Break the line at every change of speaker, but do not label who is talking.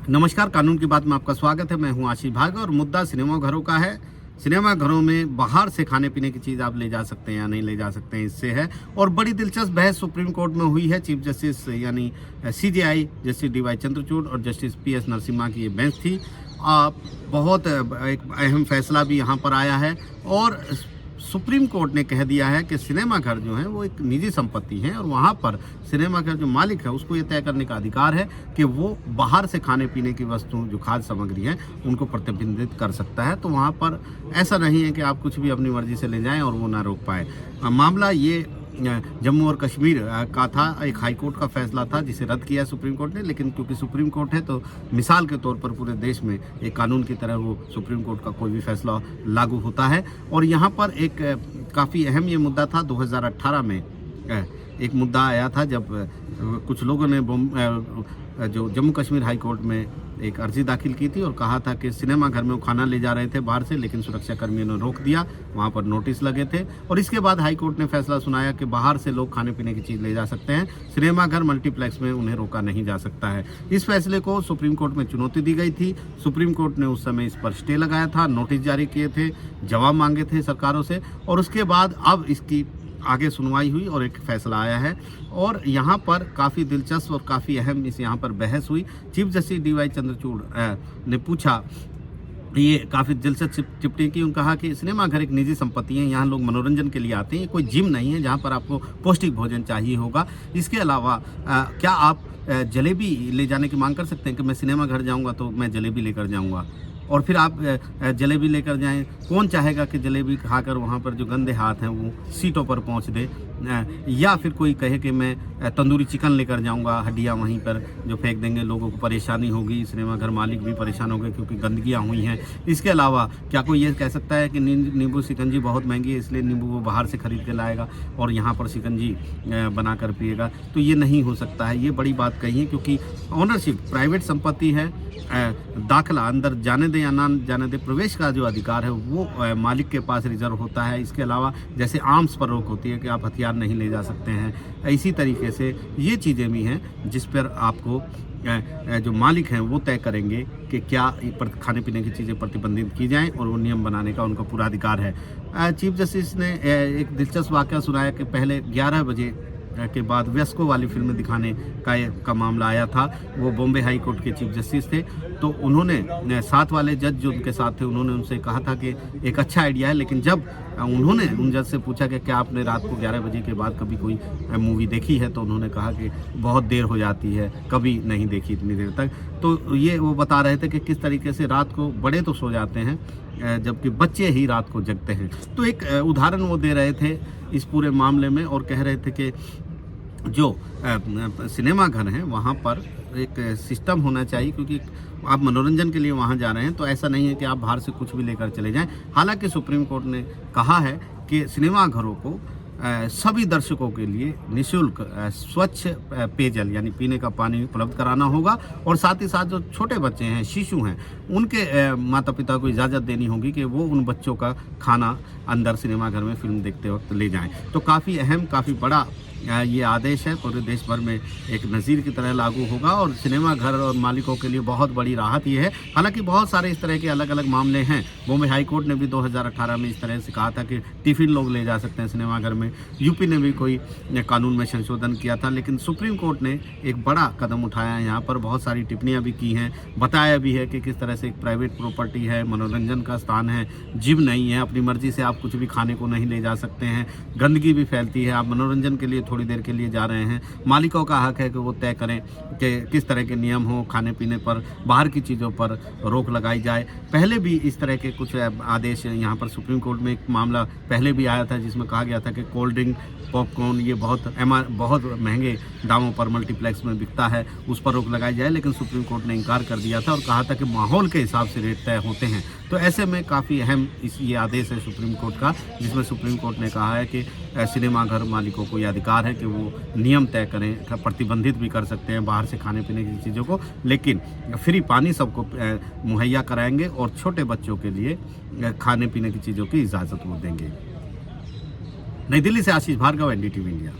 नमस्कार, कानून की बात में आपका स्वागत है। मैं हूं आशीष भार्गव और मुद्दा सिनेमा घरों का है। सिनेमा घरों में बाहर से खाने पीने की चीज़ आप ले जा सकते हैं या नहीं ले जा सकते हैं, इससे है। और बड़ी दिलचस्प बहस सुप्रीम कोर्ट में हुई है। चीफ जस्टिस यानी सीजेआई जस्टिस डीवाई चंद्रचूड़ और जस्टिस पीएस नरसिम्हा की ये बेंच थी। बहुत एक अहम फैसला भी यहाँ पर आया है और सुप्रीम कोर्ट ने कह दिया है कि सिनेमा घर जो है वो एक निजी संपत्ति है और वहाँ पर सिनेमा घर जो मालिक है उसको ये तय करने का अधिकार है कि वो बाहर से खाने पीने की वस्तु जो खाद्य सामग्री है उनको प्रतिबंधित कर सकता है। तो वहाँ पर ऐसा नहीं है कि आप कुछ भी अपनी मर्जी से ले जाएं और वो ना रोक पाए। मामला ये जम्मू और कश्मीर का था। एक हाई कोर्ट का फैसला था जिसे रद्द किया सुप्रीम कोर्ट ने, लेकिन क्योंकि सुप्रीम कोर्ट है तो मिसाल के तौर पर पूरे देश में एक कानून की तरह वो सुप्रीम कोर्ट का कोई भी फैसला लागू होता है। और यहाँ पर एक काफ़ी अहम ये मुद्दा था। 2018 में एक मुद्दा आया था जब कुछ लोगों ने जो जम्मू कश्मीर हाई कोर्ट में एक अर्जी दाखिल की थी और कहा था कि सिनेमा घर में वो खाना ले जा रहे थे बाहर से, लेकिन सुरक्षा कर्मियों ने रोक दिया, वहाँ पर नोटिस लगे थे। और इसके बाद हाई कोर्ट ने फैसला सुनाया कि बाहर से लोग खाने पीने की चीज़ ले जा सकते हैं, सिनेमा घर मल्टीप्लेक्स में उन्हें रोका नहीं जा सकता है। इस फैसले को सुप्रीम कोर्ट में चुनौती दी गई थी। सुप्रीम कोर्ट ने उस समय इस पर स्टे लगाया था, नोटिस जारी किए थे, जवाब मांगे थे सरकारों से और उसके बाद अब इसकी आगे सुनवाई हुई और एक फैसला आया है। और यहाँ पर काफ़ी दिलचस्प और काफ़ी अहम यहाँ पर बहस हुई। चीफ जस्टिस डीवाई चंद्रचूड़ ने पूछा, ये काफ़ी दिलचस्प टिप्पणी की। उन्होंने कहा कि सिनेमा घर एक निजी संपत्ति है, यहाँ लोग मनोरंजन के लिए आते हैं, ये कोई जिम नहीं है जहाँ पर आपको पौष्टिक भोजन चाहिए होगा। इसके अलावा क्या आप जलेबी ले जाने की मांग कर सकते हैं कि मैं सिनेमा घर जाऊँगा तो मैं जलेबी लेकर जाऊँगा और फिर आप जलेबी लेकर जाएं? कौन चाहेगा कि जलेबी खाकर वहाँ पर जो गंदे हाथ हैं वो सीटों पर पहुँच दे? या फिर कोई कहे कि मैं तंदूरी चिकन लेकर जाऊँगा, हड्डियाँ वहीं पर जो फेंक देंगे, लोगों को परेशानी होगी, सिनेमा घर मालिक भी परेशान होंगे क्योंकि गंदगियाँ हुई हैं। इसके अलावा क्या कोई ये कह सकता है कि नींबू शिकंजी बहुत महंगी है इसलिए नींबू वो बाहर से ख़रीद के लाएगा और यहाँ पर शिकंजी बना कर पिएगा? तो ये नहीं हो सकता है। ये बड़ी बात कही है क्योंकि ऑनरशिप प्राइवेट संपत्ति है। दाखिला अंदर जाने दे या ना जाने दे, प्रवेश का जो अधिकार है वो मालिक के पास रिजर्व होता है। इसके अलावा जैसे आर्म्स पर रोक होती है कि आप हथियार नहीं ले जा सकते हैं, इसी तरीके से ये चीज़ें भी हैं जिस पर आपको जो मालिक हैं वो तय करेंगे कि क्या खाने पीने की चीज़ें प्रतिबंधित की जाएं और वो नियम बनाने का उनका पूरा अधिकार है। चीफ जस्टिस ने एक दिलचस्प वाक़या सुनाया कि पहले 11 बजे के बाद वेस्को वाली फिल्म दिखाने का मामला आया था। वो बॉम्बे हाई कोर्ट के चीफ जस्टिस थे, तो उन्होंने साथ वाले जज जो उनके साथ थे उन्होंने उनसे कहा था कि एक अच्छा आइडिया है, लेकिन जब उन्होंने उन जज से पूछा कि क्या आपने रात को 11 बजे के बाद कभी कोई मूवी देखी है, तो उन्होंने कहा कि बहुत देर हो जाती है, कभी नहीं देखी इतनी देर तक। तो ये वो बता रहे थे कि किस तरीके से रात को बड़े तो सो जाते हैं जबकि बच्चे ही रात को जगते हैं। तो एक उदाहरण वो दे रहे थे इस पूरे मामले में और कह रहे थे कि जो सिनेमा घर हैं वहाँ पर एक सिस्टम होना चाहिए, क्योंकि आप मनोरंजन के लिए वहाँ जा रहे हैं तो ऐसा नहीं है कि आप बाहर से कुछ भी लेकर चले जाएं। हालांकि सुप्रीम कोर्ट ने कहा है कि सिनेमा घरों को सभी दर्शकों के लिए निःशुल्क स्वच्छ पेयजल यानी पीने का पानी उपलब्ध कराना होगा और साथ ही साथ जो छोटे बच्चे हैं, शिशु हैं, उनके माता पिता को इजाज़त देनी होगी कि वो उन बच्चों का खाना अंदर सिनेमा घर में फिल्म देखते वक्त ले जाएं। तो काफ़ी अहम, काफ़ी बड़ा ये आदेश है, पूरे देश भर में एक नज़ीर की तरह लागू होगा और सिनेमा घर और मालिकों के लिए बहुत बड़ी राहत ये है। हालांकि बहुत सारे इस तरह के अलग अलग मामले हैं। बॉम्बे हाई कोर्ट ने भी 2018 में इस तरह से कहा था कि टिफ़िन लोग ले जा सकते हैं सिनेमा घर में। यूपी ने भी कोई कानून में संशोधन किया था, लेकिन सुप्रीम कोर्ट ने एक बड़ा कदम उठाया है। यहाँ पर बहुत सारी टिप्पणियाँ भी की हैं, बताया भी है कि किस तरह से एक प्राइवेट प्रॉपर्टी है, मनोरंजन का स्थान है, जिम नहीं है, अपनी मर्जी से आप कुछ भी खाने को नहीं ले जा सकते हैं, गंदगी भी फैलती है, आप मनोरंजन के लिए थोड़ी देर के लिए जा रहे हैं। मालिकों का हक है कि वो तय करें कि किस तरह के नियम हो, खाने पीने पर, बाहर की चीज़ों पर रोक लगाई जाए। पहले भी इस तरह के कुछ आदेश यहाँ पर सुप्रीम कोर्ट में एक मामला पहले भी आया था जिसमें कहा गया था कि कोल्ड ड्रिंक, पॉपकॉर्न ये बहुत महंगे दामों पर मल्टीप्लेक्स में बिकता है, उस पर रोक लगाई जाए, लेकिन सुप्रीम कोर्ट ने इनकार कर दिया था और कहा था कि माहौल के हिसाब से रेट तय होते हैं। तो ऐसे में काफ़ी अहम ये आदेश है सुप्रीम कोर्ट का, जिसमें सुप्रीम कोर्ट ने कहा है कि सिनेमा घर मालिकों को ये अधिकार है कि वो नियम तय करें, प्रतिबंधित भी कर सकते हैं बाहर से खाने पीने की चीज़ों को, लेकिन फ्री पानी सबको मुहैया कराएंगे और छोटे बच्चों के लिए खाने पीने की चीज़ों की इजाज़त वो देंगे। नई दिल्ली से आशीष भार्गव, एनडीटीवी इंडिया।